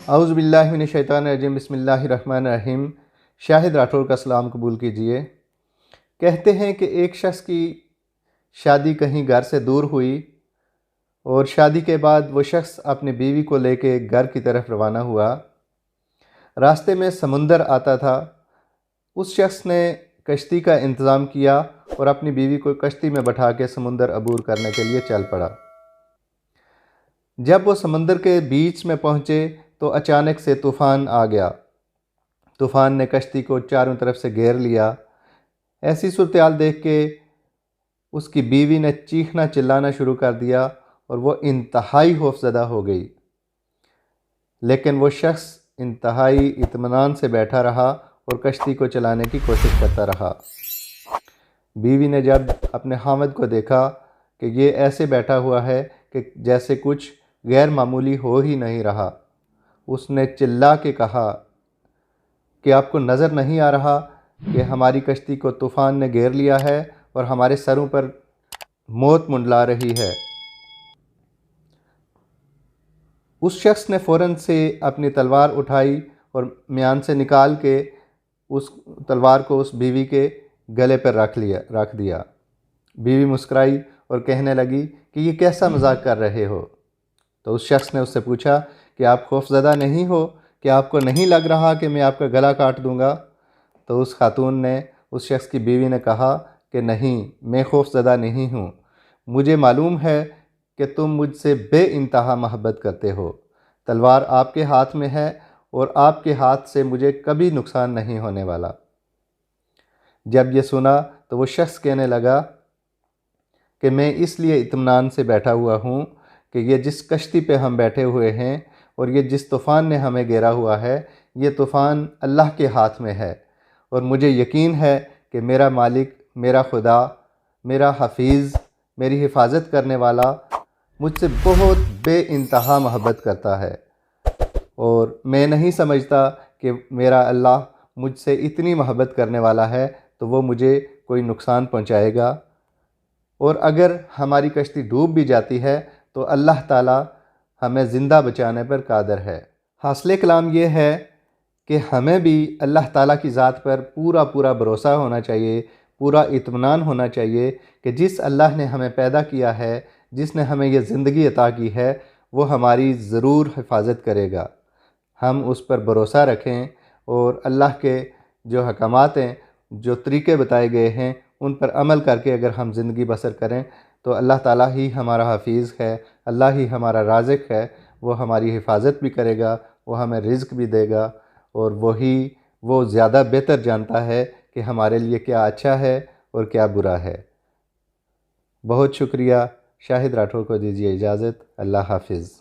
اعوذ باللہ من الشیطان الرجیم، بسم اللہ الرحمن الرحیم۔ شاہد راٹھور کا سلام قبول کیجئے۔ کہتے ہیں کہ ایک شخص کی شادی کہیں گھر سے دور ہوئی اور شادی کے بعد وہ شخص اپنی بیوی کو لے کے گھر کی طرف روانہ ہوا۔ راستے میں سمندر آتا تھا۔ اس شخص نے کشتی کا انتظام کیا اور اپنی بیوی کو کشتی میں بٹھا کے سمندر عبور کرنے کے لیے چل پڑا۔ جب وہ سمندر کے بیچ میں پہنچے تو اچانک سے طوفان آ گیا۔ طوفان نے کشتی کو چاروں طرف سے گھیر لیا۔ ایسی صورتحال دیکھ کے اس کی بیوی نے چیخنا چلانا شروع کر دیا اور وہ انتہائی خوفزدہ ہو گئی، لیکن وہ شخص انتہائی اطمینان سے بیٹھا رہا اور کشتی کو چلانے کی کوشش کرتا رہا۔ بیوی نے جب اپنے خاوند کو دیکھا کہ یہ ایسے بیٹھا ہوا ہے کہ جیسے کچھ غیر معمولی ہو ہی نہیں رہا، اس نے چلا کے کہا کہ آپ کو نظر نہیں آ رہا کہ ہماری کشتی کو طوفان نے گھیر لیا ہے اور ہمارے سروں پر موت منڈلا رہی ہے۔ اس شخص نے فوراً سے اپنی تلوار اٹھائی اور میان سے نکال کے اس تلوار کو اس بیوی کے گلے پر رکھ دیا۔ بیوی مسکرائی اور کہنے لگی کہ یہ کیسا مذاق کر رہے ہو؟ تو اس شخص نے اس سے پوچھا کہ آپ خوفزدہ نہیں ہو؟ کہ آپ کو نہیں لگ رہا کہ میں آپ کا گلا کاٹ دوں گا؟ تو اس خاتون نے، اس شخص کی بیوی نے کہا کہ نہیں، میں خوفزدہ نہیں ہوں، مجھے معلوم ہے کہ تم مجھ سے بے انتہا محبت کرتے ہو۔ تلوار آپ کے ہاتھ میں ہے اور آپ کے ہاتھ سے مجھے کبھی نقصان نہیں ہونے والا۔ جب یہ سنا تو وہ شخص کہنے لگا کہ میں اس لیے اطمینان سے بیٹھا ہوا ہوں کہ یہ جس کشتی پہ ہم بیٹھے ہوئے ہیں اور یہ جس طوفان نے ہمیں گھیرا ہوا ہے، یہ طوفان اللہ کے ہاتھ میں ہے، اور مجھے یقین ہے کہ میرا مالک، میرا خدا، میرا حفیظ، میری حفاظت کرنے والا مجھ سے بہت بے انتہا محبت کرتا ہے، اور میں نہیں سمجھتا کہ میرا اللہ مجھ سے اتنی محبت کرنے والا ہے تو وہ مجھے کوئی نقصان پہنچائے گا۔ اور اگر ہماری کشتی ڈوب بھی جاتی ہے تو اللہ تعالی ہمیں زندہ بچانے پر قادر ہے۔ حاصل کلام یہ ہے کہ ہمیں بھی اللہ تعالیٰ کی ذات پر پورا بھروسہ ہونا چاہیے، پورا اطمینان ہونا چاہیے کہ جس اللہ نے ہمیں پیدا کیا ہے، جس نے ہمیں یہ زندگی عطا کی ہے، وہ ہماری ضرور حفاظت کرے گا۔ ہم اس پر بھروسہ رکھیں اور اللہ کے جو حکمات ہیں، جو طریقے بتائے گئے ہیں، ان پر عمل کر کے اگر ہم زندگی بسر کریں تو اللہ تعالیٰ ہی ہمارا حفیظ ہے، اللہ ہی ہمارا رازق ہے، وہ ہماری حفاظت بھی کرے گا، وہ ہمیں رزق بھی دے گا، اور وہ زیادہ بہتر جانتا ہے کہ ہمارے لیے کیا اچھا ہے اور کیا برا ہے۔ بہت شکریہ۔ شاہد راٹھور کو دیجیے اجازت۔ اللہ حافظ۔